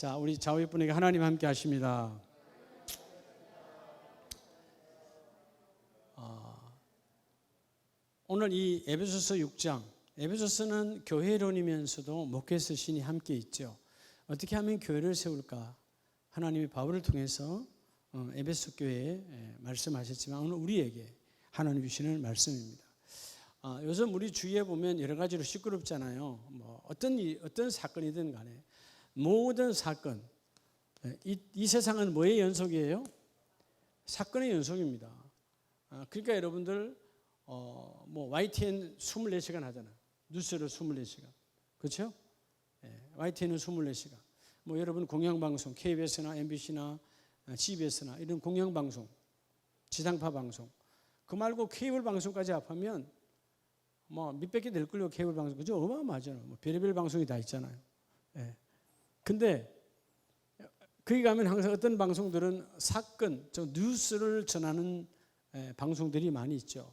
자, 우리 좌우의 분에게 하나님 함께 하십니다. 오늘 이 에베소서 6장, 에베소서는 교회론이면서도 목회에서 신이 함께 있죠. 어떻게 하면 교회를 세울까? 하나님이 바울을 통해서 에베소 교회에 말씀하셨지만 오늘 우리에게 하나님 주시는 말씀입니다. 요즘 우리 주위에 보면 여러 가지로 시끄럽잖아요. 뭐 어떤 사건이든 간에 모든 사건, 이 세상은 뭐의 연속이에요? 사건의 연속입니다. 그러니까 여러분들 뭐 YTN 24시간 하잖아요. 뉴스를 24시간. 그렇죠? YTN은 24시간. 뭐 여러분 공영방송, KBS나 MBC나 CBS나 이런 공영방송, 지상파 방송. 그 말고 케이블 방송까지 합하면 뭐 몇백 개 될 걸요. 케이블 방송. 그죠? 어마어마하잖아요. 뭐 별의별 방송이 다 있잖아요. 근데 거기 가면 항상 어떤 방송들은 사건, 뉴스를 전하는 방송들이 많이 있죠.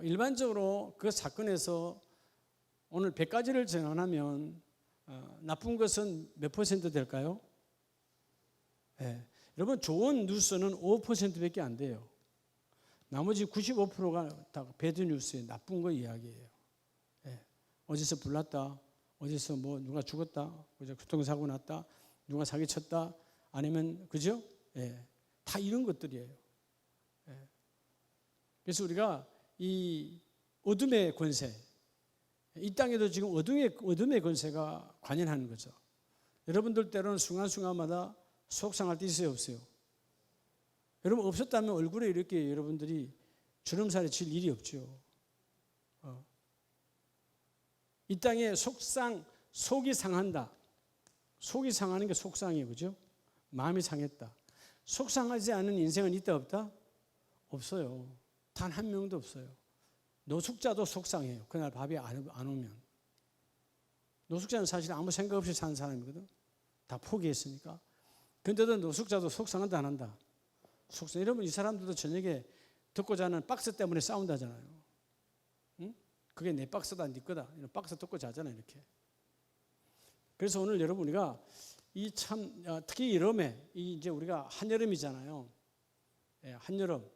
일반적으로 그 사건에서 오늘 100가지를 전하면 나쁜 것은 몇 퍼센트 될까요? 여러분 좋은 뉴스는 5%밖에 안 돼요. 나머지 95%가 다 배드 뉴스예요. 나쁜 거 이야기예요. 어디서 불났다, 어디서 뭐 누가 죽었다, 교통사고 났다, 누가 사기쳤다, 아니면 그죠? 다 이런 것들이에요. 그래서 우리가 이 어둠의 권세, 이 땅에도 지금 어둠의 권세가 관연하는 거죠. 여러분들 때로는 순간순간마다 속상할 때 있어요, 없어요? 여러분 없었다면 얼굴에 이렇게 여러분들이 주름살이 칠 일이 없죠. 이 땅에 속이 상한다. 속이 상하는 게 속상이에요, 그죠? 마음이 상했다. 속상하지 않은 인생은 있다 없다? 없어요. 단 한 명도 없어요. 노숙자도 속상해요. 그날 밥이 안 오면. 노숙자는 사실 아무 생각 없이 사는 사람이거든. 다 포기했으니까. 근데도 노숙자도 속상한다 안 한다? 속상. 여러분 이 사람들도 저녁에 듣고 자는 박스 때문에 싸운다잖아요. 응? 그게 내 박스다 네 거다. 이런 박스 듣고 자잖아요, 이렇게. 그래서 오늘 여러분 우리가 이 참 특히 여름에 이제 우리가 한여름이잖아요. 한여름.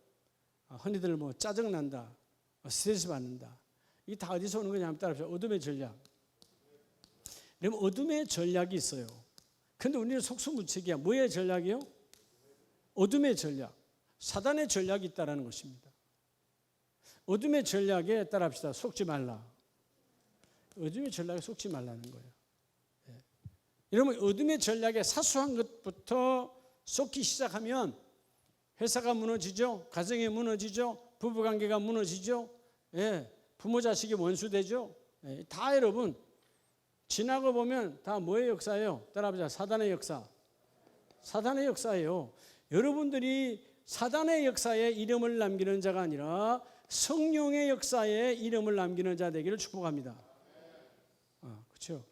흔히들 뭐 짜증 난다, 스트레스 받는다. 이게 다 어디서 오는 거냐면 따라서 어둠의 전략. 여러분 어둠의 전략이 있어요. 근데 우리는 속수무책이야. 뭐의 전략이요? 어둠의 전략. 사단의 전략이 있다는 것입니다. 어둠의 전략에 따라합시다. 속지 말라. 어둠의 전략에 속지 말라는 거예요. 여러분 어둠의 전략에 사소한 것부터 속기 시작하면 회사가 무너지죠. 가정이 무너지죠. 부부관계가 무너지죠. 부모 자식이 원수되죠. 다 여러분 지나고 보면 다 뭐의 역사예요? 따라합시다. 사단의 역사. 사단의 역사예요. 여러분들이 사단의 역사에 이름을 남기는 자가 아니라 성령의 역사에 이름을 남기는 자 되기를 축복합니다. 그렇죠?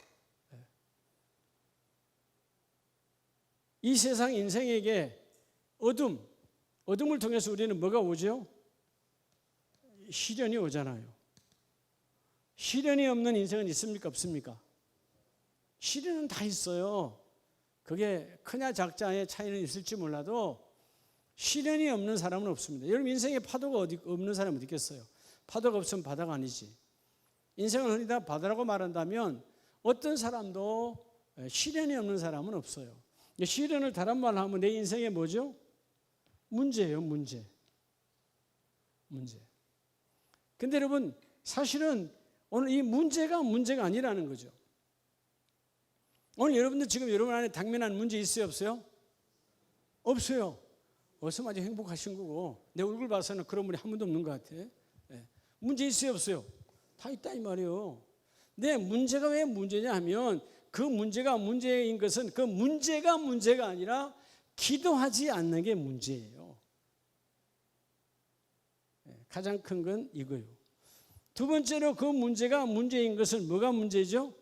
이 세상 인생에게 어둠을 통해서 우리는 뭐가 오죠? 시련이 오잖아요. 시련이 없는 인생은 있습니까? 없습니까? 시련은 다 있어요. 그게 크냐 작자의 차이는 있을지 몰라도 시련이 없는 사람은 없습니다. 여러분 인생에 파도가 없는 사람은 어디 있겠어요? 파도가 없으면 바다가 아니지. 인생을 흔히 다 바다라고 말한다면 어떤 사람도 시련이 없는 사람은 없어요. 시련을 다른 말로 하면 내 인생에 뭐죠? 문제예요, 문제. 근데 여러분, 사실은 오늘 이 문제가 아니라는 거죠. 오늘 여러분들 지금 여러분 안에 당면한 문제 있어요, 없어요? 없어요. 어서 아주 행복하신 거고, 내 얼굴 봐서는 그런 분이 한 분도 없는 것 같아. 문제 있어요, 없어요? 다 있다, 이 말이에요. 근데 문제가 왜 문제냐 하면 그 문제가 문제인 것은 그 문제가 문제가 아니라 기도하지 않는 게 문제예요. 가장 큰 건 이거예요. 두 번째로 그 문제가 문제인 것은 뭐가 문제죠?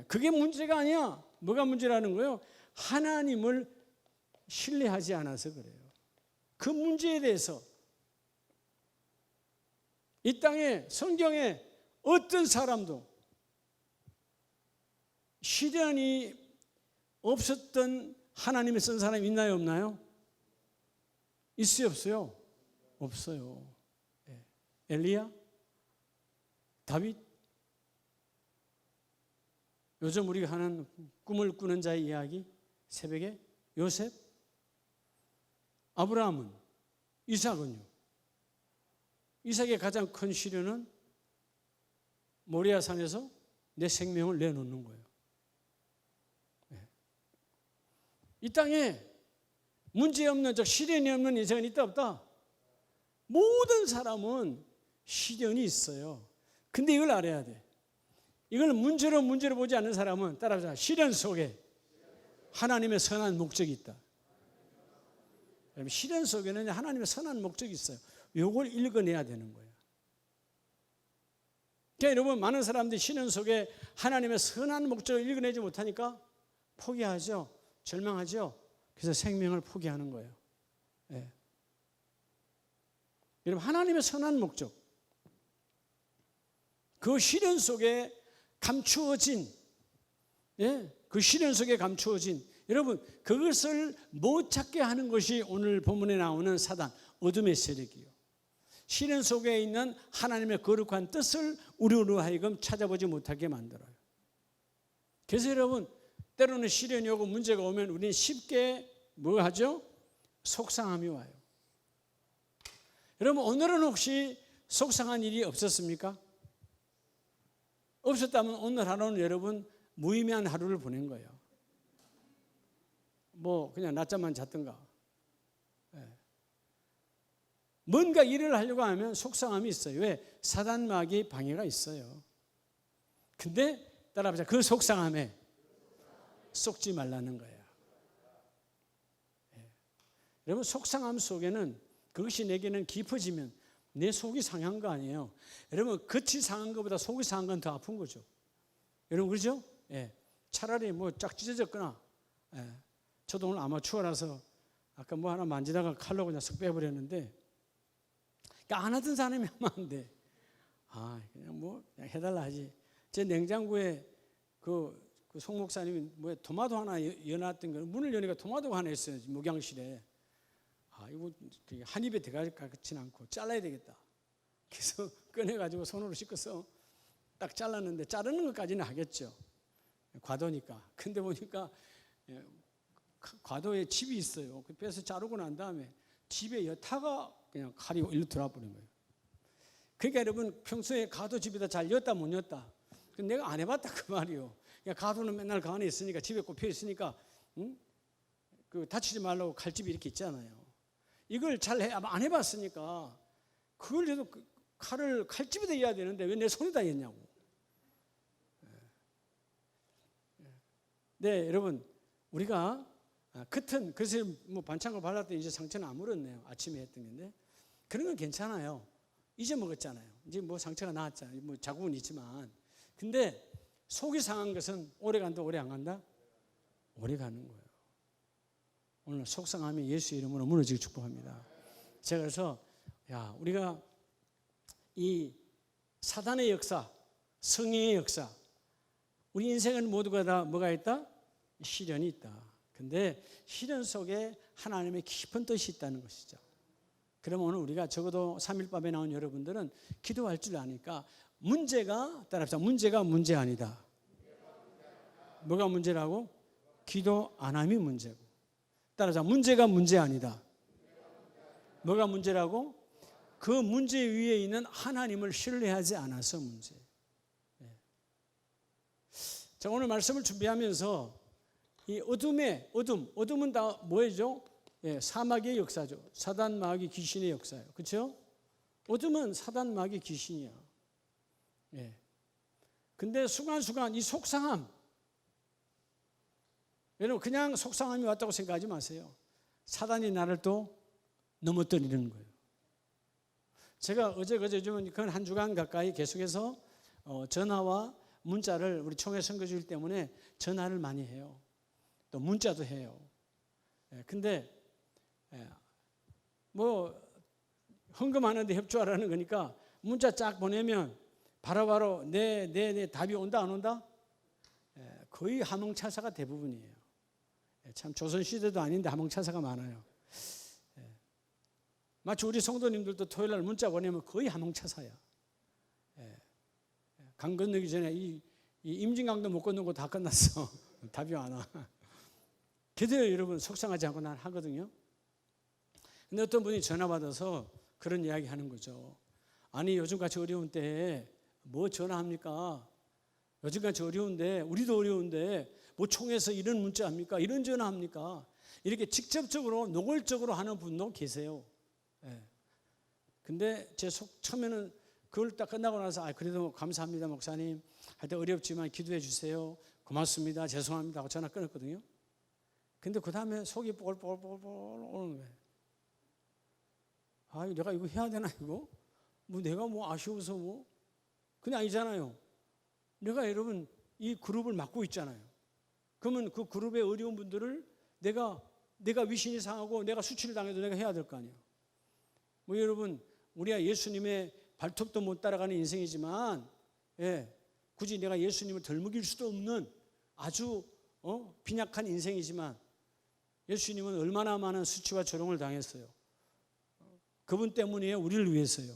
그게 문제가 아니야. 뭐가 문제라는 거예요? 하나님을 신뢰하지 않아서 그래요. 그 문제에 대해서 이 땅에 성경에 어떤 사람도 시련이 없었던 하나님이 쓴 사람이 있나요, 없나요? 있어요, 없어요? 없어요. 엘리야, 다윗, 요즘 우리가 하는 꿈을 꾸는 자의 이야기, 새벽에 요셉, 아브라함은, 이삭은요. 이삭의 가장 큰 시련은 모리아 산에서 내 생명을 내놓는 거예요. 이 땅에 문제 없는, 즉 시련이 없는 인생은 있다 없다? 모든 사람은 시련이 있어요. 근데 이걸 알아야 돼. 이걸 문제로 보지 않는 사람은, 따라서 시련 속에 하나님의 선한 목적이 있다. 시련 속에는 하나님의 선한 목적이 있어요. 이걸 읽어내야 되는 거예요. 그러니까 여러분, 많은 사람들이 시련 속에 하나님의 선한 목적을 읽어내지 못하니까 포기하죠. 절망하죠. 그래서 생명을 포기하는 거예요. 네. 여러분, 하나님의 선한 목적, 그 시련 속에 감추어진, 그 시련 속에 감추어진, 여러분, 그것을 못 찾게 하는 것이 오늘 본문에 나오는 사단, 어둠의 세력이요. 시련 속에 있는 하나님의 거룩한 뜻을 우리로 하여금 찾아보지 못하게 만들어요. 그래서 여러분, 때로는 시련이 오고 문제가 오면 우리는 쉽게 뭐 하죠? 속상함이 와요. 여러분, 오늘은 혹시 속상한 일이 없었습니까? 없었다면 오늘 하루는 여러분 무의미한 하루를 보낸 거예요. 뭐 그냥 낮잠만 잤던가. 뭔가 일을 하려고 하면 속상함이 있어요. 왜? 사단 마귀의 방해가 있어요. 근데 따라보자. 그 속상함에 속지 말라는 거예요. 여러분, 속상함 속에는 그것이 내게는 깊어지면 내 속이 상한 거 아니에요. 여러분, 겉이 상한 것보다 속이 상한 건 더 아픈 거죠. 여러분, 그렇죠? 차라리 뭐 쫙 찢어졌거나, 저도 오늘 아마추어라서 아까 뭐 하나 만지다가 칼로 그냥 쓱 빼버렸는데, 그러니까 안 하던 사람이 하면 안 돼. 그냥 뭐 그냥 해달라 하지. 제 냉장고에 그 송 목사님이 뭐 토마토 하나 여놨던 거, 문을 여니까 토마토가 하나 있어요, 목양실에. 이거 한 입에 들어갈 것 같지는 않고 잘라야 되겠다. 그래서 꺼내가지고 손으로 씻어서 딱 잘랐는데, 자르는 것까지는 하겠죠. 과도니까. 근데 보니까 과도에 칩이 있어요. 빼서 자르고 난 다음에 집에 여타가 그냥 칼이 일로 들어와 버린 거예요. 그러니까 여러분, 평소에 가도집에다 잘 였다 못 였다. 내가 안 해봤다 그 말이요. 그러니까 가도는 맨날 그 안에 있으니까, 집에 꼽혀 있으니까, 그 다치지 말라고 칼집이 이렇게 있잖아요. 이걸 잘 안 해봤으니까 그걸 해도 칼을 칼집에다 해야 되는데 왜 내 손에다 했냐고. 네, 여러분, 우리가 겉은 그래서 뭐 반창고 발랐더니 이제 상처는 안 물었네요. 아침에 했던 건데 그런 건 괜찮아요. 잊어먹었잖아요. 이제 뭐 상처가 나았잖아요. 뭐 자국은 있지만. 근데 속이 상한 것은 오래 간다, 오래 안 간다? 오래 가는 거예요. 오늘 속상함이 예수의 이름으로 무너지게 축복합니다. 제가 그래서 우리가 이 사단의 역사, 성령의 역사, 우리 인생은 모두가 다 뭐가 있다? 시련이 있다. 근데 시련 속에 하나님의 깊은 뜻이 있다는 것이죠. 그러면 오늘 우리가 적어도 3일밤에 나온 여러분들은 기도할 줄 아니까 문제가, 따라합시다. 문제가 문제 아니다. 뭐가 문제라고? 기도 안 함이 문제고. 따라서 문제가 문제 아니다. 뭐가 문제라고? 그 문제 위에 있는 하나님을 신뢰하지 않아서 문제. 자, 오늘 말씀을 준비하면서 이 어둠은 다 뭐죠? 사마귀의 역사죠. 사단, 마귀, 귀신의 역사예요. 그렇죠? 어둠은 사단, 마귀, 귀신이야. 근데 순간순간 이 속상함, 여러분, 그냥 속상함이 왔다고 생각하지 마세요. 사단이 나를 또 넘어뜨리는 거예요. 제가 어제 좀 한 주간 가까이 계속해서 전화와 문자를, 우리 총회 선거주일 때문에 전화를 많이 해요. 또 문자도 해요. 근데 뭐 헌금하는데 협조하라는 거니까 문자 쫙 보내면 바로바로 네 답이 온다 안 온다? 거의 하몽차사가 대부분이에요. 참 조선시대도 아닌데 하몽차사가 많아요. 마치 우리 성도님들도 토요일날 문자 보내면 거의 하몽차사야. 강 건너기 전에 이 임진강도 못 건너고 다 끝났어. 답이 안 와. 그래도 여러분 속상하지 않고 난 하거든요. 근데 어떤 분이 전화 받아서 그런 이야기 하는 거죠. 아니 요즘같이 어려운 때에 뭐 전화합니까? 요즘같이 어려운데 우리도 어려운데 뭐 총회에서 이런 문자 합니까? 이런 전화합니까? 이렇게 직접적으로 노골적으로 하는 분도 계세요. 근데 제 속 처음에는 그걸 딱 끝나고 나서 그래도 감사합니다 목사님. 하여튼 어렵지만 기도해 주세요. 고맙습니다. 죄송합니다 하고 전화 끊었거든요. 근데 그 다음에 속이 뽀글뽀글뽀글 오는 거예요. 내가 이거 해야 되나 이거? 뭐 내가 뭐 아쉬워서 뭐? 그게 아니잖아요. 내가 여러분 이 그룹을 맡고 있잖아요. 그러면 그 그룹의 어려운 분들을 내가 위신이 상하고 내가 수치를 당해도 내가 해야 될 거 아니에요. 뭐 여러분 우리가 예수님의 발톱도 못 따라가는 인생이지만 굳이 내가 예수님을 덜 먹일 수도 없는 아주 빈약한 인생이지만 예수님은 얼마나 많은 수치와 조롱을 당했어요. 그분 때문이에요. 우리를 위해서요.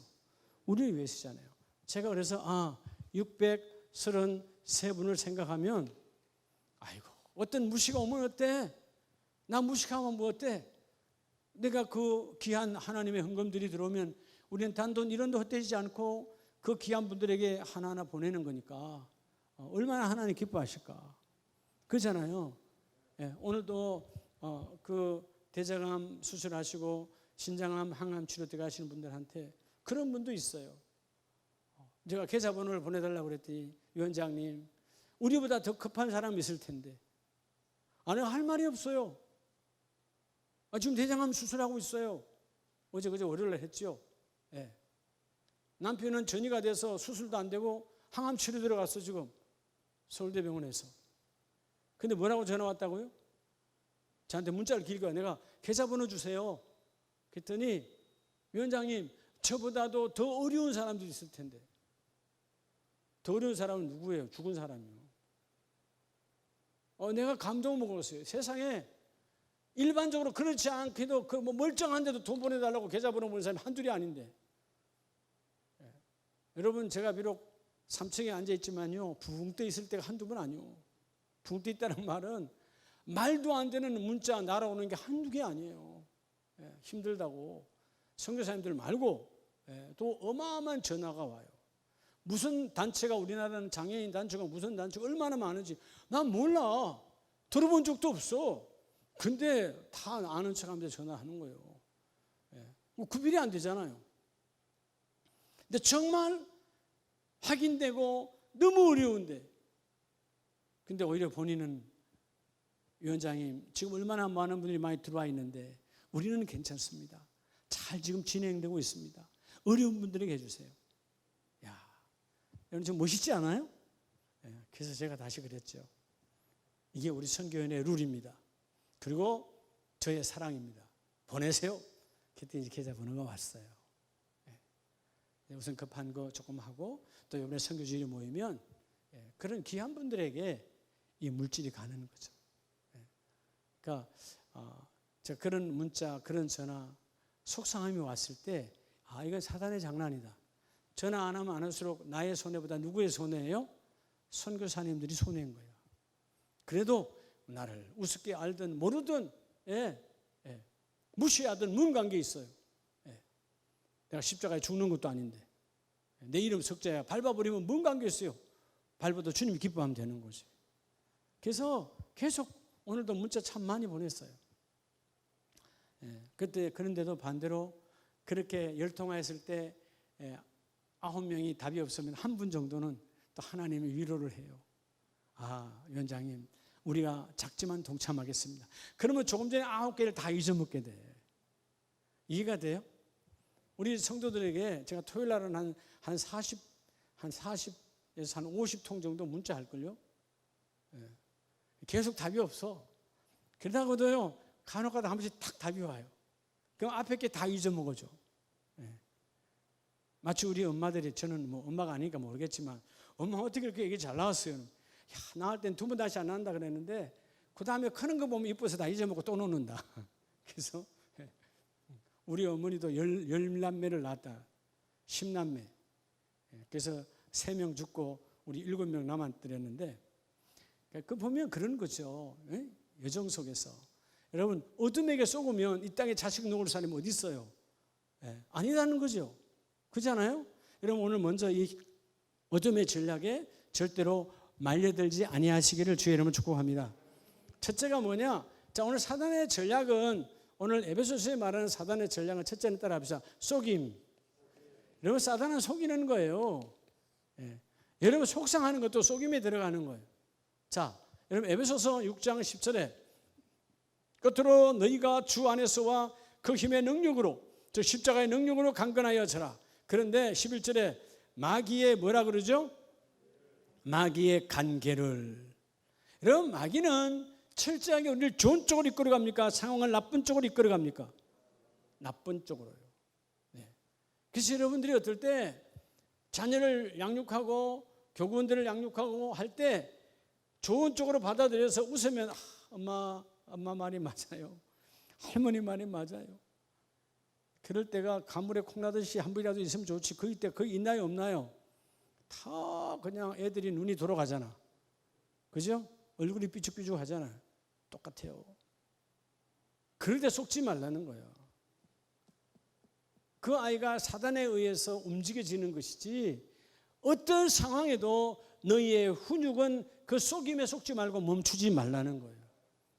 우리를 위해서잖아요. 제가 그래서 633분을 생각하면 아이고 어떤 무시가 오면 어때? 나 무식하면 뭐 어때? 내가 그 귀한 하나님의 헌금들이 들어오면 우리는 단돈 1원도 헛되지 않고 그 귀한 분들에게 하나하나 보내는 거니까 얼마나 하나님 기뻐하실까? 그렇잖아요. 오늘도 그 대장암 수술하시고 신장암, 항암 치료 들어가시는 분들한테 그런 분도 있어요. 제가 계좌번호를 보내달라고 그랬더니 위원장님 우리보다 더 급한 사람이 있을 텐데 내가 할 말이 없어요. 지금 대장암 수술하고 있어요. 어제 월요일에 했죠. 남편은 전이가 돼서 수술도 안 되고 항암 치료 들어갔어 지금 서울대병원에서. 근데 뭐라고 전화 왔다고요? 저한테 문자를 길게 내가 계좌번호 주세요. 그랬더니 위원장님 저보다도 더 어려운 사람들이 있을 텐데. 더 어려운 사람은 누구예요? 죽은 사람이요. 내가 감동을 먹었어요. 세상에 일반적으로 그렇지 않게도 그 뭐 멀쩡한데도 돈 보내달라고 계좌번호 보는 사람이 한둘이 아닌데. 여러분 제가 비록 3층에 앉아있지만요 붕 떠 있을 때가 한두 번 아니요. 붕 떠 있다는 말은 말도 안 되는 문자 날아오는 게 한두 개 아니에요. 힘들다고 선교사님들 말고 또 어마어마한 전화가 와요. 무슨 단체가 우리나라는 장애인 단체가 무슨 단체가 얼마나 많은지 난 몰라. 들어본 적도 없어. 근데 다 아는 척하면서 전화하는 거예요. 뭐 구별이 안 되잖아요. 근데 정말 확인되고 너무 어려운데 근데 오히려 본인은 위원장님 지금 얼마나 많은 분들이 많이 들어와 있는데 우리는 괜찮습니다. 잘 지금 진행되고 있습니다. 어려운 분들에게 해주세요. 야, 여러분 좀 멋있지 않아요? 그래서 제가 다시 그랬죠. 이게 우리 선교연의 룰입니다. 그리고 저의 사랑입니다. 보내세요. 그때 이제 계좌번호가 왔어요. 우선 급한 거 조금 하고 또 이번에 선교주일이 모이면 그런 귀한 분들에게 이 물질이 가는 거죠. 그러니까 저 그런 문자, 그런 전화, 속상함이 왔을 때 이건 사단의 장난이다. 전화 안 하면 안 할수록 나의 손해보다 누구의 손해예요? 선교사님들이 손해인 거예요. 그래도 나를 우습게 알든 모르든 무시하든 무슨 관계 있어요. 내가 십자가에 죽는 것도 아닌데 내 이름 석자야 밟아버리면 뭔 관계 있어요. 밟아도 주님이 기뻐하면 되는 거지. 그래서 계속 오늘도 문자 참 많이 보냈어요. 그때 그런데도 반대로 그렇게 열통화했을 때 9명이 답이 없으면 한 분 정도는 또 하나님이 위로를 해요. 위원장님 우리가 작지만 동참하겠습니다. 그러면 조금 전에 9개를 다 잊어먹게 돼. 이해가 돼요? 우리 성도들에게 제가 토요일 날은 한 40에서 한 50통 정도 문자 할걸요. 계속 답이 없어. 그러다가도요 간혹가다 한 번씩 탁 답이 와요. 그럼 앞에 게 다 잊어먹어줘. 마치 우리 엄마들이 저는 뭐 엄마가 아니니까 모르겠지만 엄마 어떻게 이렇게 얘기 잘 나왔어요? 나갈 땐 두 번 다시 안 난다 그랬는데 그 다음에 크는 거 보면 이뻐서 다 잊어먹고 또 놓는다. 그래서 우리 어머니도 열남매를 낳았다. 10남매. 그래서 3명 죽고 우리 7명 남았더랬는데 그 보면 그런 거죠. 여정 속에서. 여러분 어둠에게 속으면 이 땅에 자식 놓을 사람이 어디 있어요? 아니라는 거죠. 그렇잖아요? 여러분 오늘 먼저 이 어둠의 전략에 절대로 말려들지 아니하시기를 주의 이름으로 축복합니다. 첫째가 뭐냐? 자, 오늘 사단의 전략은 오늘 에베소서에 말하는 사단의 전략은 첫째는 따라합시다. 속임. 여러분 사단은 속이는 거예요. 여러분 속상하는 것도 속임에 들어가는 거예요. 자, 여러분 에베소서 6장 10절에 끝으로 너희가 주 안에서와 그 힘의 능력으로 즉 십자가의 능력으로 강건하여 져라. 그런데 11절에 마귀의 뭐라 그러죠? 마귀의 간계를. 여러분 마귀는 철저하게 우리를 좋은 쪽으로 이끌어갑니까? 상황을 나쁜 쪽으로 이끌어갑니까? 나쁜 쪽으로요. 그래서 여러분들이 어떨 때 자녀를 양육하고 교구원들을 양육하고 할 때 좋은 쪽으로 받아들여서 웃으면 엄마 말이 맞아요. 할머니 말이 맞아요. 그럴 때가 가물에 콩나듯이 한 분이라도 있으면 좋지. 거기 있나요 없나요? 다 그냥 애들이 눈이 돌아가잖아. 그죠? 얼굴이 삐죽삐죽 하잖아. 똑같아요. 그럴 때 속지 말라는 거예요. 그 아이가 사단에 의해서 움직여지는 것이지 어떤 상황에도 너희의 훈육은 그 속임에 속지 말고 멈추지 말라는 거예요.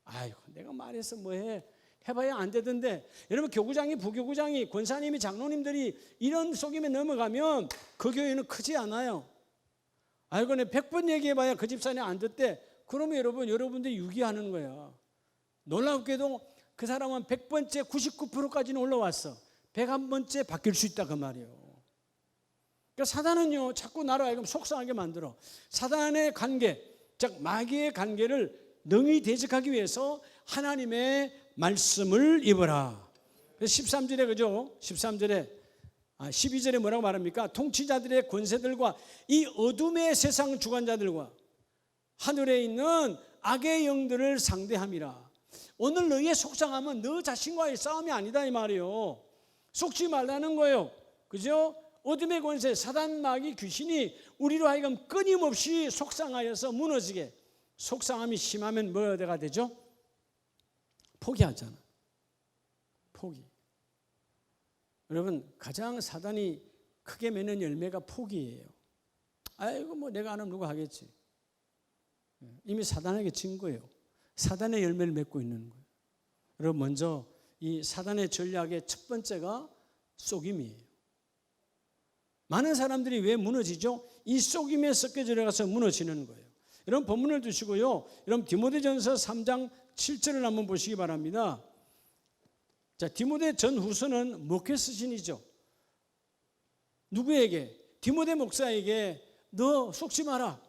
아이고 내가 말해서 뭐해. 해봐야 안 되던데. 여러분 교구장이 부교구장이 권사님이 장로님들이 이런 속임에 넘어가면 그 교회는 크지 않아요. 아이고 내가 100번 얘기해봐야 그 집사님 안 듣대. 그러면 여러분들이 유기하는 거야. 놀랍게도 그 사람은 100번째 99%까지는 올라왔어. 101번째 바뀔 수 있다 그 말이에요. 그러니까 사단은요 자꾸 나를 알고 속상하게 만들어. 사단의 관계, 즉 마귀의 관계를 능히 대적하기 위해서 하나님의 말씀을 입어라. 13절에 그죠? 12절에 뭐라고 말합니까? 통치자들의 권세들과 이 어둠의 세상 주관자들과 하늘에 있는 악의 영들을 상대함이라. 오늘 너희의 속상함은 너 자신과의 싸움이 아니다 이 말이에요. 속지 말라는 거예요. 그죠? 어둠의 권세 사단 마귀 귀신이 우리로 하여금 끊임없이 속상하여서 무너지게. 속상함이 심하면 뭐가 되죠? 포기하잖아. 포기. 여러분 가장 사단이 크게 맺는 열매가 포기예요. 아이고 뭐 내가 안 하면 누가 하겠지. 이미 사단에게 진 거예요. 사단의 열매를 맺고 있는 거예요. 여러분 먼저 이 사단의 전략의 첫 번째가 속임이에요. 많은 사람들이 왜 무너지죠? 이 속임에 섞여 들어가서 무너지는 거예요. 여러분 본문을 두시고요. 여러분 디모데전서 3장 7절을 한번 보시기 바랍니다. 자, 디모데 전후서는 목회 서신이죠. 누구에게? 디모데 목사에게 너 속지 마라.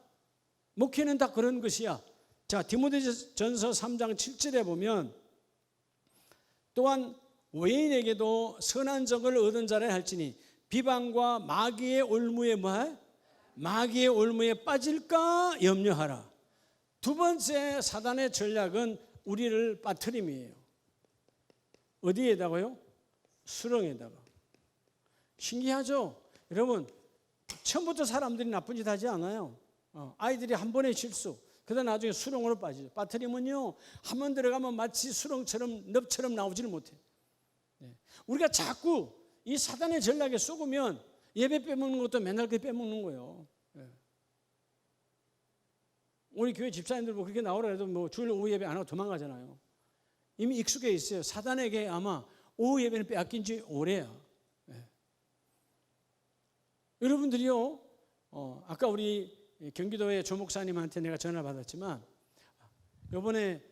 목회는 다 그런 것이야. 자, 디모데전서 3장 7절에 보면 또한 외인에게도 선한 적을 얻은 자라 할지니 비방과 마귀의 올무에 마귀의 올무에 빠질까 염려하라. 두 번째 사단의 전략은 우리를 빠뜨림이에요. 어디에다가요? 수렁에다가. 신기하죠? 여러분 처음부터 사람들이 나쁜 짓 하지 않아요. 아이들이 한 번의 실수 그러다 나중에 수렁으로 빠지죠. 빠뜨리면요 한 번 들어가면 마치 수렁처럼 늪처럼 나오지를 못해. 우리가 자꾸 이 사단의 전략에 속으면 예배 빼먹는 것도 맨날 그렇게 빼먹는 거예요. 우리 교회 집사님들 뭐 그렇게 나오라 해도 뭐 주일 오후 예배 안 하고 도망가잖아요. 이미 익숙해 있어요. 사단에게 아마 오후 예배는 빼앗긴 지 오래야. 여러분들이요 아까 우리 경기도의 조 목사님한테 내가 전화를 받았지만 이번에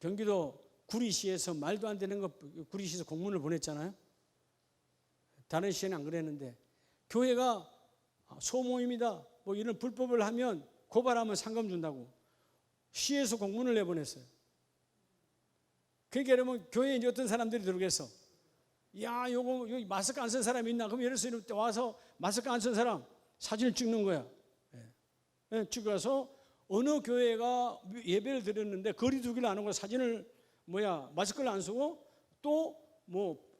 경기도 구리시에서 말도 안 되는 거 구리시에서 공문을 보냈잖아요. 다른 시에는 안 그랬는데 교회가 소모임이다 뭐 이런 불법을 하면 고발하면 상금 준다고 시에서 공문을 내보냈어요. 그러니까 여러분 교회에 이제 어떤 사람들이 들어오겠어. 야 요거 여기 마스크 안 쓴 사람 있나? 그럼 예를 들어서 와서 마스크 안 쓴 사람 사진을 찍는 거야. 찍어서 어느 교회가 예배를 드렸는데 거리 두기를 안 하고 사진을 마스크를 안 쓰고 또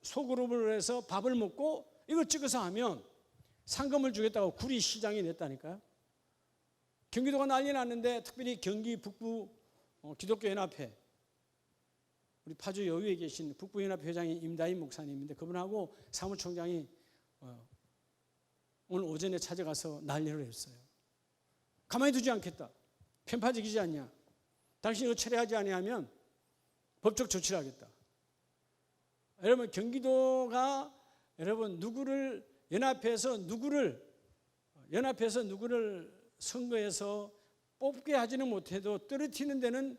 소그룹을 해서 밥을 먹고 이거 찍어서 하면 상금을 주겠다고 구리 시장이 냈다니까요. 경기도가 난리 났는데 특별히 경기 북부 기독교연합회 우리 파주 여유에 계신 북부연합회 회장이 임다인 목사님인데 그분하고 사무총장이 오늘 오전에 찾아가서 난리를 했어요. 가만히 두지 않겠다. 편파적이지 않냐. 당신이 이거 철회하지 아니하면 법적 조치를 하겠다. 여러분 경기도가 여러분 연합해서 누구를 선거에서 뽑게 하지는 못해도 떨어뜨리는 데는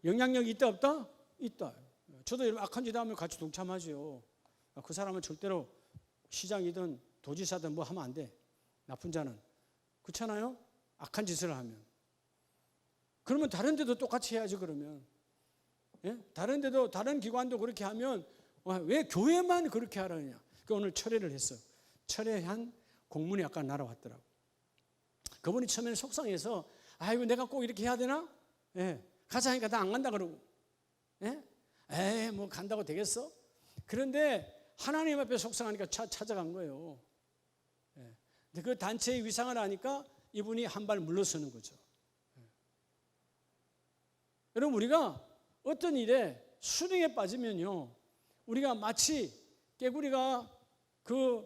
영향력이 있다 없다? 있다. 저도 여러분 악한 짓 하면 같이 동참하죠. 그 사람은 절대로 시장이든 도지사든 뭐 하면 안 돼. 나쁜 자는. 그렇잖아요? 악한 짓을 하면. 그러면 다른 데도 똑같이 해야지 그러면. 예? 다른 데도 다른 기관도 그렇게 하면 왜 교회만 그렇게 하라느냐. 그러니까 오늘 철회를 했어요. 철회한 공문이 아까 날아왔더라고. 그분이 처음에는 속상해서 아이고 내가 꼭 이렇게 해야 되나? 예. 가자 하니까 나 안 간다 그러고. 예? 에이 뭐 간다고 되겠어? 그런데 하나님 앞에 속상하니까 찾아간 거예요. 예. 근데 그 단체의 위상을 아니까 이분이 한 발 물러서는 거죠. 예. 여러분 우리가 어떤 일에 수렁에 빠지면요, 우리가 마치 깨구리가 그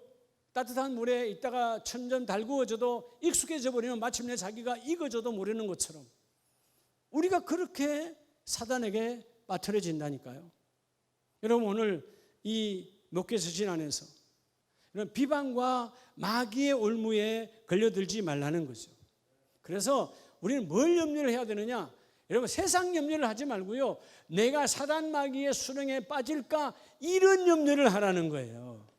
따뜻한 물에 있다가 천전 달구어져도 익숙해져 버리면 마침내 자기가 익어져도 모르는 것처럼 우리가 그렇게 사단에게 빠뜨려진다니까요. 여러분 오늘 이 목회서신 안에서 이런 비방과 마귀의 올무에 걸려들지 말라는 거죠. 그래서 우리는 뭘 염려를 해야 되느냐? 여러분 세상 염려를 하지 말고요, 내가 사단 마귀의 수렁에 빠질까 이런 염려를 하라는 거예요.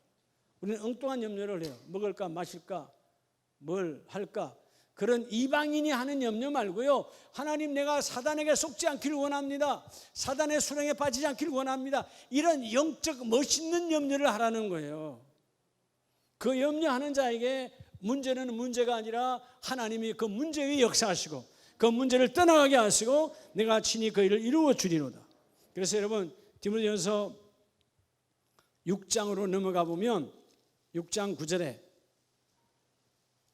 우리는 엉뚱한 염려를 해요. 먹을까 마실까 뭘 할까 그런 이방인이 하는 염려 말고요, 하나님 내가 사단에게 속지 않기를 원합니다. 사단의 수렁에 빠지지 않기를 원합니다. 이런 영적 멋있는 염려를 하라는 거예요. 그 염려하는 자에게 문제는 문제가 아니라 하나님이 그 문제에 역사하시고 그 문제를 떠나가게 하시고 내가 친히 그 일을 이루어 주리로다. 그래서 여러분 디모데전서 6장으로 넘어가 보면 6장 9절에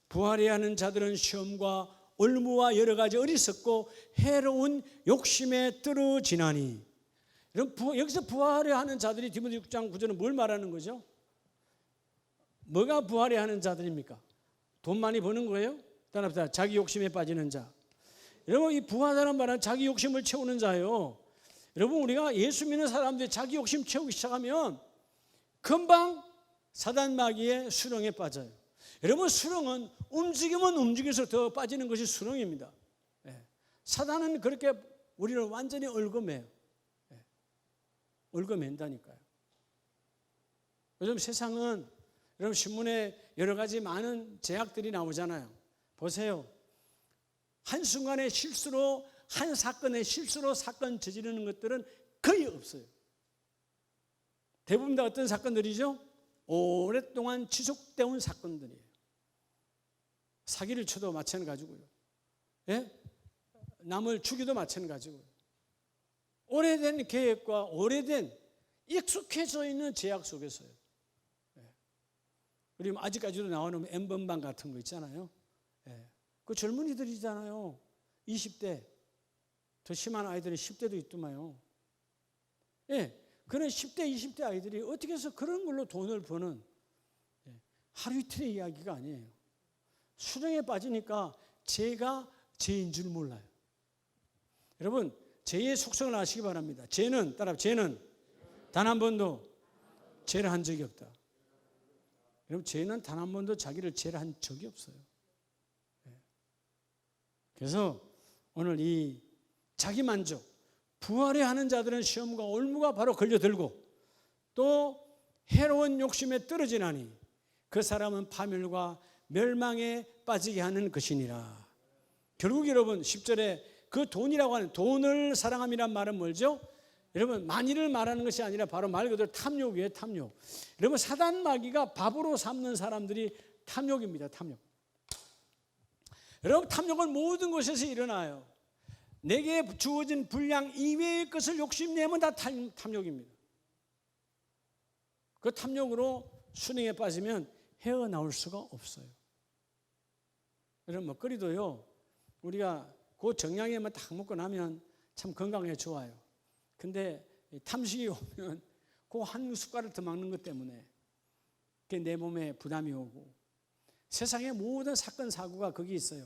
부활해야 하는 자들은 시험과 올무와 여러 가지 어리석고 해로운 욕심에 떨어지나니. 여기서 부활해야 하는 자들이 디모데 6장 9절은 뭘 말하는 거죠? 뭐가 부활해야 하는 자들입니까? 돈 많이 버는 거예요? 따라합시다. 자기 욕심에 빠지는 자. 여러분 이 부활하는 말은 자기 욕심을 채우는 자예요. 여러분 우리가 예수 믿는 사람들이 자기 욕심 채우기 시작하면 금방 사단 마귀의 수렁에 빠져요. 여러분 수렁은 움직이면 움직일수록 더 빠지는 것이 수렁입니다. 사단은 그렇게 우리를 완전히 얽어매요. 얽어맨다니까요. 요즘 세상은 여러분 신문에 여러 가지 많은 제약들이 나오잖아요. 보세요. 한순간에 실수로 한 사건에 실수로 사건 저지르는 것들은 거의 없어요. 대부분 다 어떤 사건들이죠? 오랫동안 지속되어 온 사건들이에요. 사기를 쳐도 마찬가지고요. 예? 남을 죽이도 마찬가지고요. 오래된 계획과 오래된 익숙해져 있는 제약 속에서요. 우리 아직까지도 나오는 N번방 같은 거 있잖아요. 그 젊은이들이잖아요. 20대. 더 심한 아이들은 10대도 있더만요. 그런 10대, 20대 아이들이 어떻게 해서 그런 걸로 돈을 버는 하루 이틀의 이야기가 아니에요. 수렁에 빠지니까 죄가 죄인 줄 몰라요. 여러분, 죄의 속성을 아시기 바랍니다. 죄는 단 한 번도 죄를 한 적이 없다. 여러분, 죄는 단 한 번도 자기를 죄를 한 적이 없어요. 그래서 오늘 이 자기 만족, 부활해 하는 자들은 시험과 올무가 바로 걸려들고 또 해로운 욕심에 떨어지나니 그 사람은 파멸과 멸망에 빠지게 하는 것이니라. 결국 여러분 10절에 그 돈이라고 하는 돈을 사랑함이란 말은 뭐죠? 여러분 만일을 말하는 것이 아니라 바로 말 그대로 탐욕이에요. 탐욕. 여러분 사단 마귀가 밥으로 삼는 사람들이 탐욕입니다. 탐욕. 여러분 탐욕은 모든 곳에서 일어나요. 내게 주어진 분량 이외의 것을 욕심내면 다 탐욕입니다. 그 탐욕으로 수능에 빠지면 헤어나올 수가 없어요. 여러분 먹거리도요, 우리가 그 정량에만 딱 먹고 나면 참 건강에 좋아요. 근데 탐식이 오면 그 한 숟갈을 더 먹는 것 때문에 내 몸에 부담이 오고, 세상의 모든 사건 사고가 거기 있어요.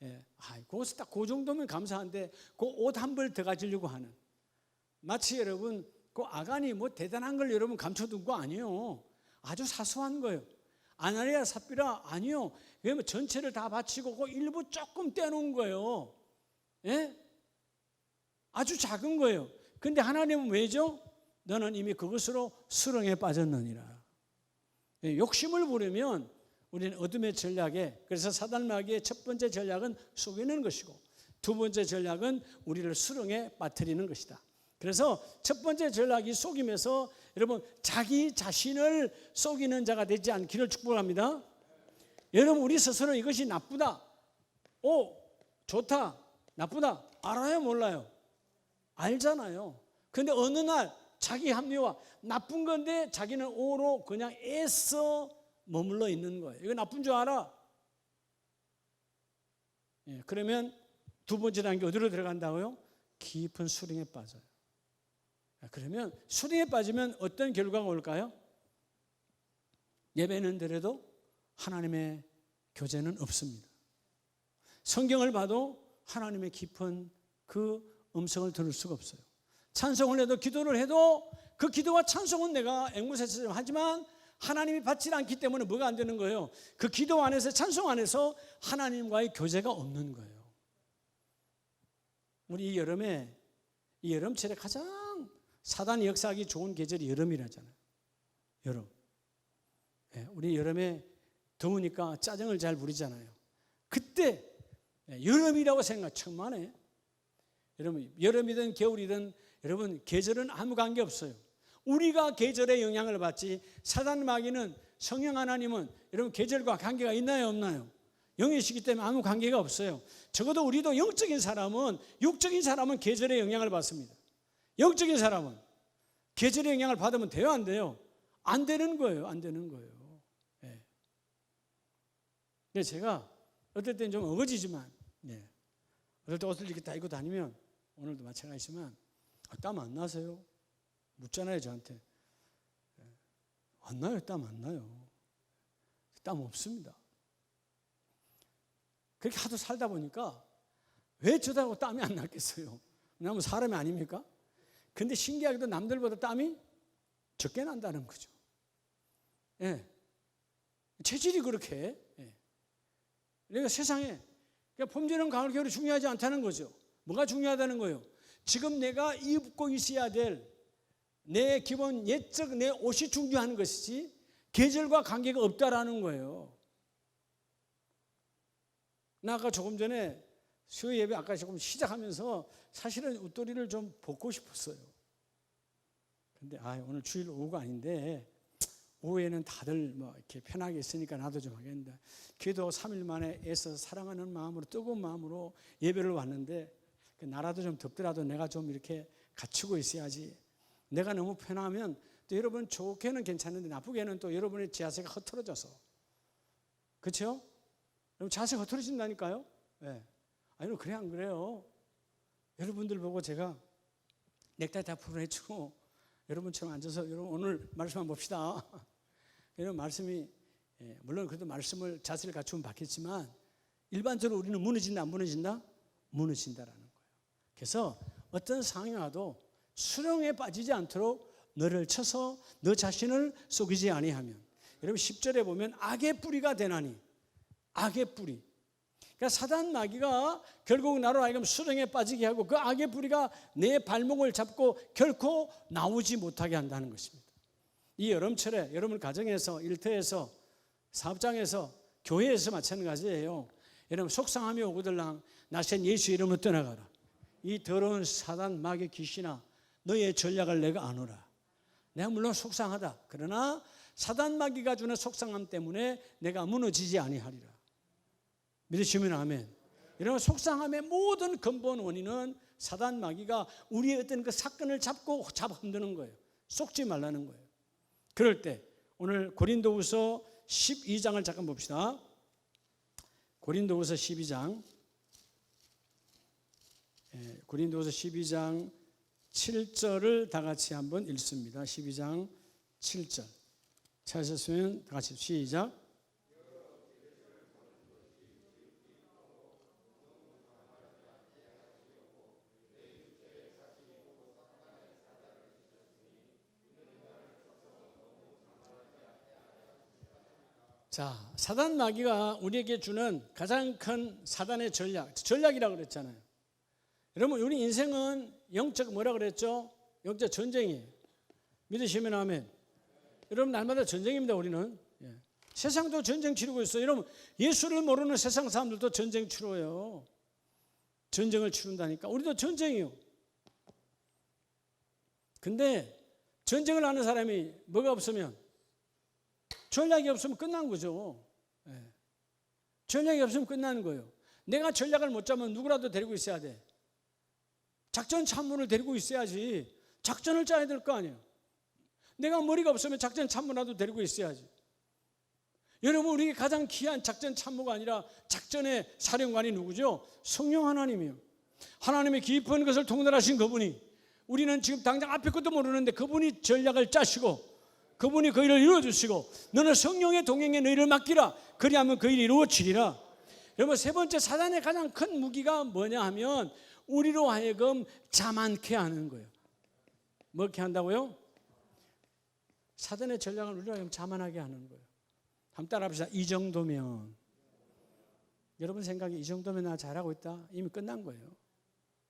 예, 그것이 딱 그 정도면 감사한데 그 옷 한 벌 더 가지려고 하는, 마치 여러분 그 아간이 뭐 대단한 걸 여러분 감춰둔 거 아니에요. 아주 사소한 거예요. 아나니아 삽비라 아니요. 왜냐면 전체를 다 바치고 그 일부 조금 떼놓은 거예요. 예? 아주 작은 거예요. 근데 하나님은 왜죠? 너는 이미 그것으로 수렁에 빠졌느니라. 예, 욕심을 부리면 우리는 어둠의 전략에, 그래서 사단마귀의 첫 번째 전략은 속이는 것이고, 두 번째 전략은 우리를 수렁에 빠뜨리는 것이다. 그래서 첫 번째 전략이 속임에서 여러분 자기 자신을 속이는 자가 되지 않기를 축복합니다. 여러분 우리 스스로 이것이 나쁘다, 좋다, 나쁘다 알아요, 몰라요? 알잖아요. 그런데 어느 날 자기 합리화, 나쁜 건데 자기는 오로 그냥 애써 머물러 있는 거예요. 이거 나쁜 줄 알아. 예, 그러면 두 번째 단계 어디로 들어간다고요? 깊은 수렁에 빠져요. 그러면 수렁에 빠지면 어떤 결과가 올까요? 예배는 드려도 하나님의 교제는 없습니다. 성경을 봐도 하나님의 깊은 그 음성을 들을 수가 없어요. 찬송을 해도 기도를 해도 그 기도와 찬송은 내가 앵무새처럼 하지만 하나님이 받지 않기 때문에 뭐가 안 되는 거예요? 그 기도 안에서, 찬송 안에서 하나님과의 교제가 없는 거예요. 우리 이 여름에, 이 여름철에 가장 사단이 역사하기 좋은 계절이 여름이라잖아요. 여름. 예, 우리 여름에 더우니까 짜증을 잘 부리잖아요. 그때 여름이라고 생각 천만에. 여러분 여름이든 겨울이든 여러분 계절은 아무 관계 없어요. 우리가 계절의 영향을 받지, 사단 마귀는, 성령 하나님은 여러분 계절과 관계가 있나요, 없나요? 영이시기 때문에 아무 관계가 없어요. 적어도 우리도 영적인 사람은, 육적인 사람은 계절의 영향을 받습니다. 영적인 사람은 계절의 영향을 받으면 돼요, 안 돼요? 안 되는 거예요, 안 되는 거예요. 예. 그래서 제가 어떨 때는 좀 어거지지만, 예. 어떨 때 옷을 이렇게 다 입고 다니면, 오늘도 마찬가지지만 땀 안 나세요? 묻잖아요, 저한테. 안 나요, 땀 안 나요. 땀 없습니다. 그렇게 하도 살다 보니까 왜 저다고 땀이 안 났겠어요? 왜냐하면 사람이 아닙니까? 근데 신기하게도 남들보다 땀이 적게 난다는 거죠. 예. 체질이 그렇게. 예. 그러니까 세상에 봄, 여름, 가을, 겨울이 중요하지 않다는 거죠. 뭐가 중요하다는 거예요? 지금 내가 입고 있어야 될 내 기본 예적 내 옷이 중요한 것이지 계절과 관계가 없다라는 거예요. 나 아까 조금 전에 수요 예배 아까 조금 시작하면서 사실은 웃도리를 좀 벗고 싶었어요. 근데 오늘 주일 오후가 아닌데 오후에는 다들 뭐 이렇게 편하게 있으니까 나도 좀 하겠는데, 기도 3일 만에 애써 사랑하는 마음으로, 뜨거운 마음으로 예배를 왔는데, 나라도 좀 덥더라도 내가 좀 이렇게 갖추고 있어야지. 내가 너무 편하면 또 여러분 좋게는 괜찮은데 나쁘게는 또 여러분의 자세가 흐트러져서, 그렇죠? 여러분 자세가 흐트러진다니까요. 네. 아니 그래 안 그래요? 여러분들 보고 제가 넥타이 다 풀어내주고 여러분처럼 앉아서 여러분 오늘 말씀 한번 봅시다. 이런 말씀이, 물론 그래도 말씀을 자세를 갖추면 받겠지만 일반적으로 우리는 무너진다, 안 무너진다? 무너진다라는 거예요. 그래서 어떤 상황이 와도 수렁에 빠지지 않도록 너를 쳐서 너 자신을 속이지 아니하면, 여러분 10절에 보면 악의 뿌리가 되나니, 악의 뿌리. 그러니까 사단 마귀가 결국 나로 하여금 수렁에 빠지게 하고 그 악의 뿌리가 내 발목을 잡고 결코 나오지 못하게 한다는 것입니다. 이 여름철에 여러분 가정에서, 일터에서, 사업장에서, 교회에서 마찬가지예요. 여러분 속상함이 오거들랑 나센 예수 이름으로 떠나가라. 이 더러운 사단 마귀 귀신아, 너의 전략을 내가 아노라. 내가 물론 속상하다. 그러나 사단 마귀가 주는 속상함 때문에 내가 무너지지 아니하리라. 믿으시면 아멘. 여러분, 속상함의 모든 근본 원인은 사단 마귀가 우리의 어떤 그 사건을 잡고 흔드는 거예요. 속지 말라는 거예요. 그럴 때 오늘 고린도후서 12장을 잠깐 봅시다. 고린도후서 12장, 고린도후서 12장 7절을 다 같이 한번 읽습니다. 12장 7절. 찾으셨으면 다 같이 시작. 자, 사단 마귀가 우리에게 주는 가장 큰 사단의 전략이라고 그랬잖아요. 여러분, 우리 인생은 영적 뭐라 그랬죠? 영적 전쟁이에요. 믿으시면 아멘. 여러분, 날마다 전쟁입니다. 우리는. 세상도 전쟁 치르고 있어요. 여러분, 예수를 모르는 세상 사람들도 전쟁 치러요. 전쟁을 치른다니까. 우리도 전쟁이요. 근데 전쟁을 하는 사람이 뭐가 없으면, 전략이 없으면 끝난 거죠. 전략이 없으면 끝나는 거예요. 내가 전략을 못 짜면 누구라도 데리고 있어야 돼. 작전 참모를 데리고 있어야지. 작전을 짜야 될 거 아니에요. 내가 머리가 없으면 작전 참모라도 데리고 있어야지. 여러분, 우리에게 가장 귀한 작전 참모가 아니라 작전의 사령관이 누구죠? 성령 하나님이요. 하나님의 깊은 것을 통달하신 그분이, 우리는 지금 당장 앞에 것도 모르는데 그분이 전략을 짜시고 그분이 그 일을 이루어주시고, 너는 성령의 동행에 너희를 맡기라. 그리하면 그 일이 이루어지리라. 여러분, 세 번째 사단의 가장 큰 무기가 뭐냐 하면 우리로 하여금 자만케 하는 거예요. 뭐게 한다고요? 사단의 전략을 우리로 하여금 자만하게 하는 거예요. 한번 따라합시다. 이 정도면, 여러분 생각에 이 정도면 나 잘하고 있다? 이미 끝난 거예요.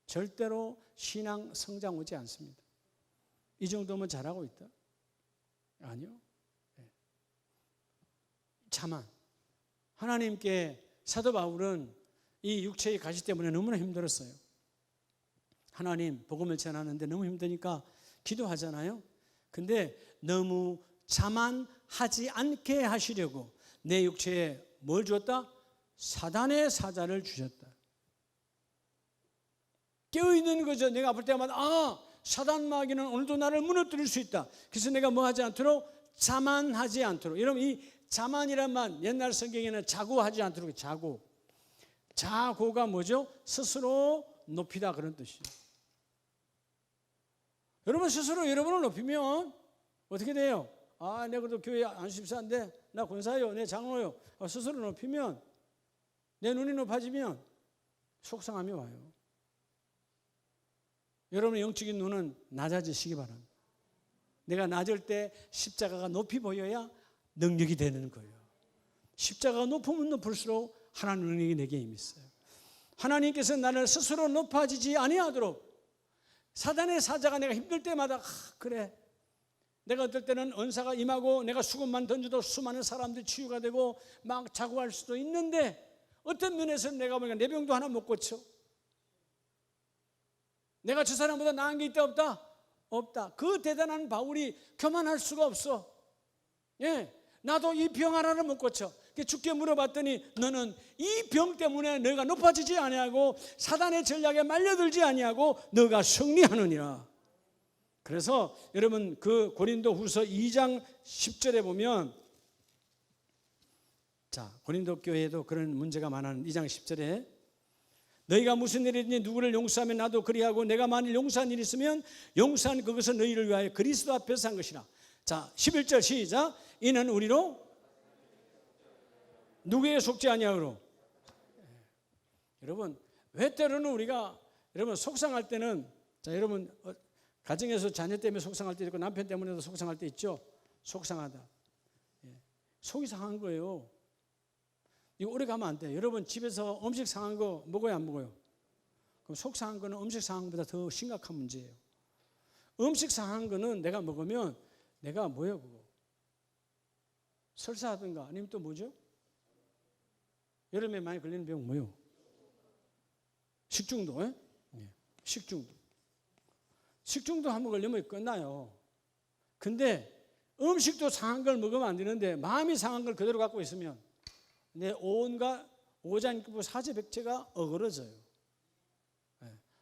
절대로 신앙 성장 오지 않습니다. 이 정도면 잘하고 있다? 아니요. 자만. 하나님께 사도 바울은 이 육체의 가시 때문에 너무나 힘들었어요. 하나님, 복음을 전하는데 너무 힘드니까 기도하잖아요. 근데 너무 자만하지 않게 하시려고 내 육체에 뭘 주었다? 사단의 사자를 주셨다. 깨어있는 거죠. 내가 아플 때마다 사단 마귀는 오늘도 나를 무너뜨릴 수 있다. 그래서 내가 뭐 하지 않도록? 자만하지 않도록. 여러분, 이 자만이란 말, 옛날 성경에는 자고하지 않도록, 자고. 자고가 뭐죠? 스스로 높이다, 그런 뜻이에요. 여러분, 스스로 여러분을 높이면 어떻게 돼요? 내가 그래도 교회 안수집사인데 나 권사요, 내 장로요. 스스로 높이면, 내 눈이 높아지면 속상함이 와요. 여러분의 영적인 눈은 낮아지시기 바랍니다. 내가 낮을 때 십자가가 높이 보여야 능력이 되는 거예요. 십자가가 높으면 높을수록 하나님의 능력이 내게 임했어요. 하나님께서 나를 스스로 높아지지 아니하도록, 사단의 사자가 내가 힘들 때마다 그래, 내가 어떨 때는 은사가 임하고 내가 수건만 던져도 수많은 사람들이 치유가 되고 막 자고할 수도 있는데, 어떤 면에서는 내가 보니까 내 병도 하나 못 고쳐. 내가 저 사람보다 나은 게 있다 없다? 없다. 그 대단한 바울이 교만할 수가 없어. 나도 이 병 하나를 못 고쳐. 주께 물어봤더니 너는 이 병 때문에 너가 높아지지 아니하고 사단의 전략에 말려들지 아니하고 너가 승리하느니라. 그래서 여러분, 그 고린도후서 2장 10절에 보면, 자, 고린도 교회에도 그런 문제가 많은 2장 10절에, 너희가 무슨 일이든지 누구를 용서하면 나도 그리하고 내가 만일 용서한 일이 있으면 용서한 그것은 너희를 위하여 그리스도 앞에서 한 것이라. 자, 11절 시작. 이는 우리로 누구에게 속지 아니하므로. 여러분, 왜 때로는 우리가, 여러분, 속상할 때는, 자, 여러분, 가정에서 자녀 때문에 속상할 때 있고 남편 때문에도 속상할 때 있죠. 속상하다. 속이 상한 거예요. 이거 오래 가면 안 돼요. 여러분, 집에서 음식 상한 거 먹어요, 안 먹어요? 그럼 속 상한 거는 음식 상한 것보다 더 심각한 문제예요. 음식 상한 거는 내가 먹으면 내가 뭐예요, 그거? 설사하든가 아니면 또 뭐죠? 여름에 많이 걸리는 병 뭐예요? 식중독. 식중독. 식중독 한번 걸리면 끝나요. 근데 음식도 상한 걸 먹으면 안 되는데 마음이 상한 걸 그대로 갖고 있으면 내 온갖 오장육부 사제백제가 어그러져요.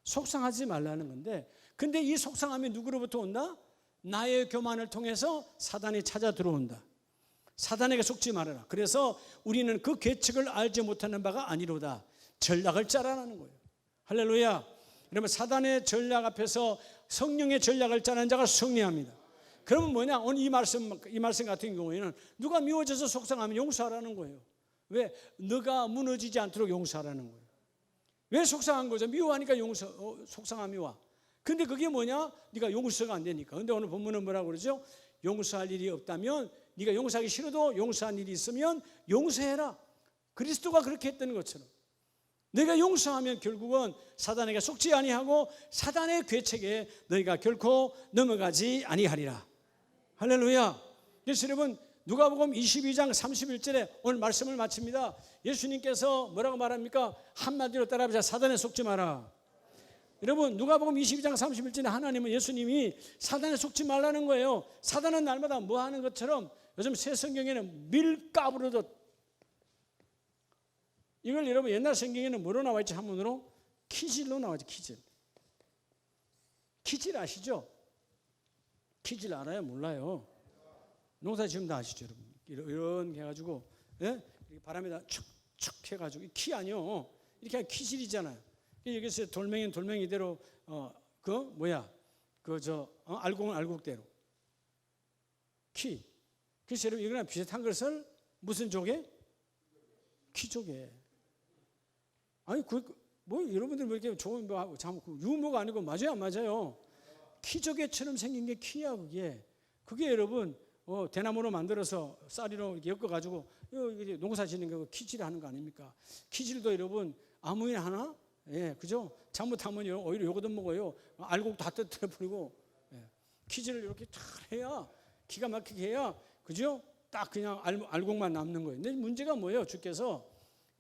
속상하지 말라는 건데, 근데 이 속상함이 누구로부터 온다? 나의 교만을 통해서 사단이 찾아 들어온다. 사단에게 속지 말아라. 그래서 우리는 그 계책을 알지 못하는 바가 아니로다. 전략을 짜라는 거예요. 할렐루야. 그러면 사단의 전략 앞에서 성령의 전략을 짜는 자가 승리합니다. 그러면 뭐냐? 오늘 이 말씀 같은 경우에는 누가 미워져서 속상하면 용서하라는 거예요. 왜? 너가 무너지지 않도록 용서하라는 거예요. 왜 속상한 거죠? 미워하니까 속상함이 와. 근데 그게 뭐냐? 네가 용서가 안 되니까. 근데 오늘 본문은 뭐라고 그러죠? 용서할 일이 없다면, 네가 용서하기 싫어도 용서한 일이 있으면 용서해라. 그리스도가 그렇게 했던 것처럼 너희가 용서하면 결국은 사단에게 속지 아니하고 사단의 괴책에 너희가 결코 넘어가지 아니하리라. 할렐루야. 그래서 여러분, 누가복음 22장 31절에 오늘 말씀을 마칩니다. 예수님께서 뭐라고 말합니까? 한마디로 따라해보자. 사단에 속지 마라. 여러분, 누가복음 22장 31절에 하나님은, 예수님이 사단에 속지 말라는 거예요. 사단은 날마다 뭐 하는 것처럼, 요즘 새 성경에는 밀가부로도, 이걸 여러분 옛날 성경에는 뭐로 나와 있지? 한문으로 키질로 나와 있지. 키질. 키질 아시죠? 키질 알아요? 몰라요? 농사 지으면 다 아시죠, 여러분? 이런 해가지고, 예? 바람에다 축축 해가지고, 키 아니요. 이렇게 하면 키질이잖아요. 여기서 돌멩이대로, 알곡은 알곡대로. 키. 그래서 여러분, 이거랑 비슷한 것을 무슨 조개? 키조개. 아니, 여러분들 뭐 이렇게 좋은, 유머가 아니고, 맞아요, 안 맞아요? 키조개처럼 생긴 게 키야, 그게. 그게 여러분, 대나무로 만들어서 쌀이로 이렇게 엮어가지고 농사 짓는 거 키질 하는 거 아닙니까? 키질도 여러분 아무나 하나? 예, 그죠? 잘못하면 오히려 요거도 먹어요. 알곡 다 떨어뜨려 버리고. 예. 키질을 이렇게 잘 해야, 기가 막히게 해야, 그죠? 딱 그냥 알곡만 남는 거예요. 근데 문제가 뭐예요? 주께서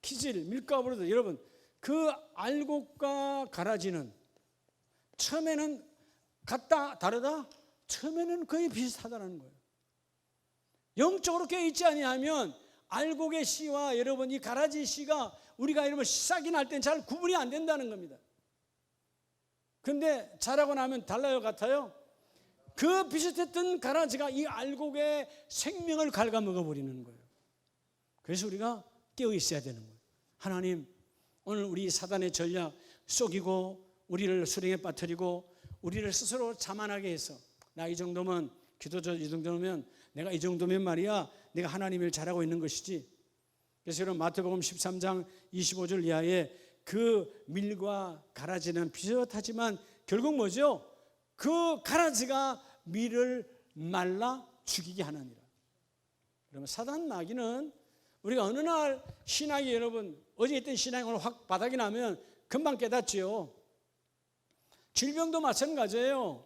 키질, 밀가루도 여러분, 그 알곡과 가라지는 처음에는 같다, 다르다? 처음에는 거의 비슷하다는 거예요. 영적으로 깨어있지 아니하면 알곡의 씨와 여러분 이 가라지 씨가 우리가 여러분 싹이 날 땐 잘 구분이 안 된다는 겁니다. 근데 자라고 나면 달라요, 같아요? 그 비슷했던 가라지가 이 알곡의 생명을 갉아먹어 버리는 거예요. 그래서 우리가 깨어있어야 되는 거예요. 하나님, 오늘 우리 사단의 전략 속이고 우리를 수렁에 빠뜨리고 우리를 스스로 자만하게 해서, 나 이 정도면 기도자, 이 정도면 내가 이 정도면 말이야 내가 하나님을 잘하고 있는 것이지. 그래서 여러분 마태복음 13장 25절 이하에 그 밀과 가라지는 비슷하지만 결국 뭐죠? 그 가라지가 밀을 말라 죽이게 하느니라. 그러면 사단 마귀는 우리가 어느 날 신앙이, 여러분 어제 있던 신앙이 오늘 확 바닥이 나면 금방 깨닫지요. 질병도 마찬가지예요.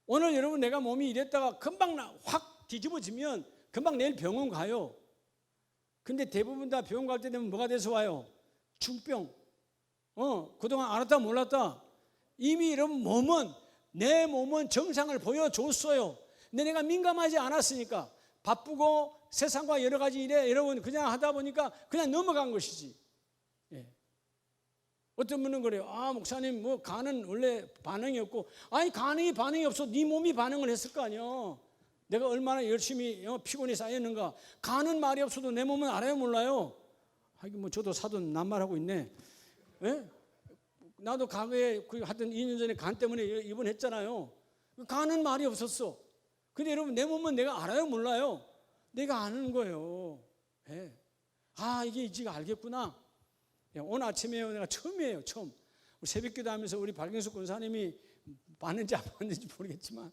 오늘 여러분 내가 몸이 이랬다가 금방 확 뒤집어지면 금방 내일 병원 가요. 근데 대부분 다 병원 갈 때 되면 뭐가 돼서 와요? 중병. 그동안 알았다 몰랐다. 이미 여러분 내 몸은 정상을 보여줬어요. 근데 내가 민감하지 않았으니까, 바쁘고 세상과 여러 가지 일에 여러분 그냥 하다 보니까 그냥 넘어간 것이지. 예. 어떤 분은 그래요. 목사님 뭐 간은 원래 반응이 없고. 아니, 간이 반응이 없어. 네 몸이 반응을 했을 거 아니야. 내가 얼마나 열심히 피곤이 쌓였는가. 간은 말이 없어도 내 몸은 알아요, 몰라요? 하긴 뭐 저도 사돈 낱말하고 있네. 예? 나도 과거에 하여튼 2년 전에 간 때문에 입원했잖아요. 간은 말이 없었어. 근데 여러분 내 몸은 내가 알아요, 몰라요? 내가 아는 거예요. 예. 이게 이제가 알겠구나. 오늘 아침에 내가 처음이에요, 처음. 새벽기도 하면서 우리 박영숙 권사님이 봤는지 안 봤는지 모르겠지만,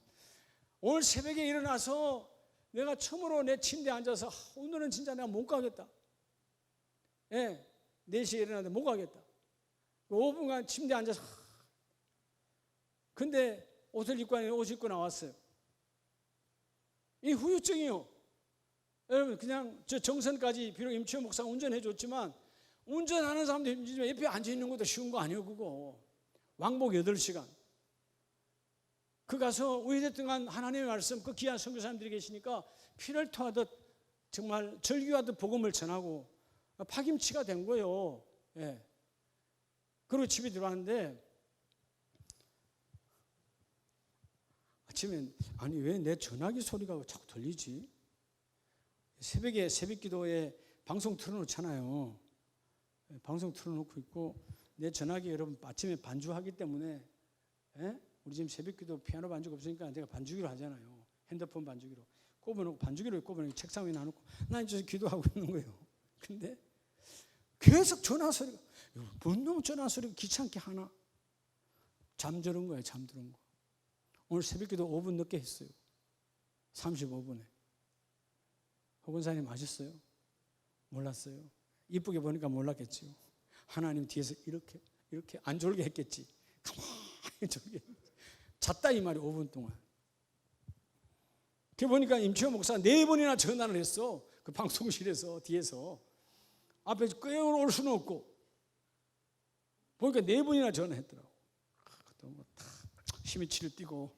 오늘 새벽에 일어나서 내가 처음으로 내 침대에 앉아서 오늘은 진짜 내가 못 가겠다. 예, 4시에 일어나는데 못 가겠다. 5분간 침대에 앉아서. 근데 옷을 입고 나왔어요. 이 후유증이요. 여러분 그냥 저 정선까지 비록 임치호 목사가 운전해 줬지만, 운전하는 사람도 힘들지만 옆에 앉아있는 것도 쉬운 거 아니에요, 그거. 왕복 8시간. 그 가서 어찌됐든 간 하나님의 말씀, 그 귀한 선교사님들이 계시니까 피를 토하듯 정말 절규하듯 복음을 전하고, 파김치가 된 거예요. 예. 그리고 집에 들어왔는데 아침에 아니 왜 내 전화기 소리가 자꾸 들리지? 새벽에 새벽기도에 방송 틀어놓잖아요. 방송 틀어놓고 있고 내 전화기 여러분 아침에 반주하기 때문에 우리 지금 새벽기도 피아노 반주가 없으니까 내가 반주기로 하잖아요. 핸드폰 반주기로 꼽아놓고 반주기로 꼽아놓고 책상 위에 놔놓고 난 이제 기도하고 있는 거예요. 근데 계속 전화 소리가 뭔 전화 소리가 귀찮게 하나 잠드는 거예요. 잠드는 거. 오늘 새벽기도 5분 늦게 했어요. 35분에. 호건사님 아셨어요? 몰랐어요. 이쁘게 보니까 몰랐겠죠. 하나님 뒤에서 이렇게 안 졸게 했겠지. 가만히 졸게 잤다 이 말이 5분 동안. 그 보니까 임치호 목사 4번이나 전화를 했어. 그 방송실에서 뒤에서 앞에 꿰어올 수는 없고 보니까 4번이나 전화했더라고. 또 뭐 다 힘이 치를 띄고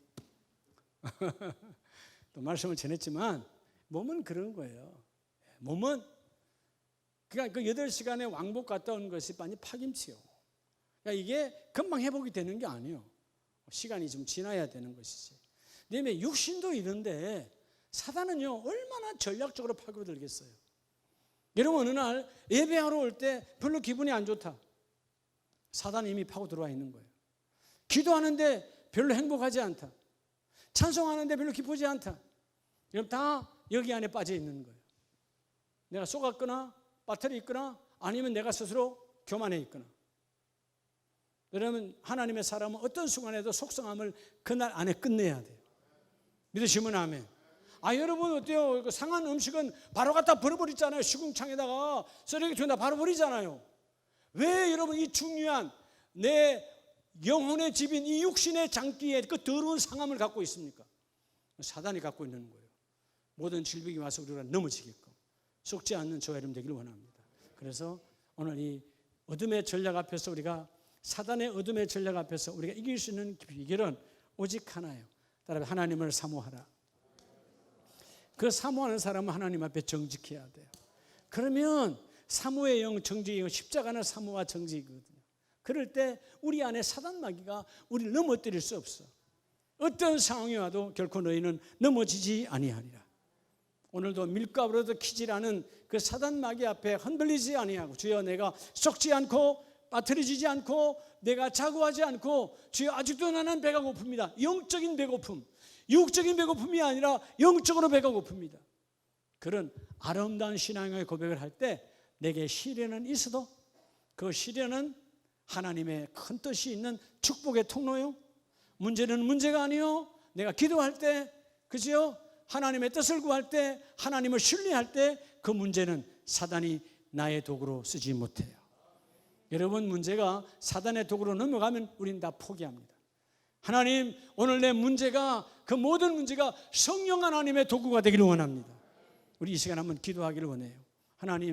또 말씀을 전했지만 몸은 그런 거예요. 몸은 그러니까 그 8시간에 왕복 갔다 온 것이 많이 파김치요. 그러니까 이게 금방 회복이 되는 게 아니에요. 시간이 좀 지나야 되는 것이지. 그다음에 육신도 이런데 사단은요 얼마나 전략적으로 파고들겠어요. 여러분 어느 날 예배하러 올 때 별로 기분이 안 좋다. 사단이 이미 파고 들어와 있는 거예요. 기도하는데 별로 행복하지 않다. 찬송하는데 별로 기쁘지 않다. 그럼 다 여기 안에 빠져 있는 거예요. 내가 속았거나 빠뜨려 있거나 아니면 내가 스스로 교만해 있거나. 여러분 하나님의 사람은 어떤 순간에도 속상함을 그날 안에 끝내야 돼요. 믿으시면 아멘. 여러분 어때요? 그 상한 음식은 바로 갖다 버려버리잖아요. 시궁창에다가 쓰레기통에다 바로 버리잖아요. 왜 여러분 이 중요한 내 영혼의 집인 이 육신의 장기에 그 더러운 상함을 갖고 있습니까? 사단이 갖고 있는 거예요. 모든 질병이 와서 우리가 넘어지게끔 속지 않는 저와 여러분 되기를 원합니다. 그래서 오늘 이 어둠의 전략 앞에서 우리가 사단의 어둠의 전략 앞에서 우리가 이길 수 있는 비결은 오직 하나예요. 따라서 하나님을 사모하라. 그 사모하는 사람은 하나님 앞에 정직해야 돼요. 그러면 사모의 영, 정직의 영, 십자가는 사모와 정직이거든요. 그럴 때 우리 안에 사단 마귀가 우리를 넘어뜨릴 수 없어. 어떤 상황이 와도 결코 너희는 넘어지지 아니하리라. 오늘도 밀가루로 키지라는 그 사단 마귀 앞에 흔들리지 아니하고 주여 내가 썩지 않고 빠뜨려지지 않고 내가 자고하지 않고 주여 아직도 나는 배가 고픕니다. 영적인 배고픔, 육적인 배고픔이 아니라 영적으로 배가 고픕니다. 그런 아름다운 신앙의 고백을 할 때 내게 시련은 있어도 그 시련은 하나님의 큰 뜻이 있는 축복의 통로요. 문제는 문제가 아니요. 내가 기도할 때 그죠? 하나님의 뜻을 구할 때 하나님을 신뢰할 때 그 문제는 사단이 나의 도구로 쓰지 못해요. 여러분 문제가 사단의 도구로 넘어가면 우린 다 포기합니다. 하나님 오늘 내 문제가 그 모든 문제가 성령 하나님의 도구가 되기를 원합니다. 우리 이 시간 한번 기도하기를 원해요. 하나님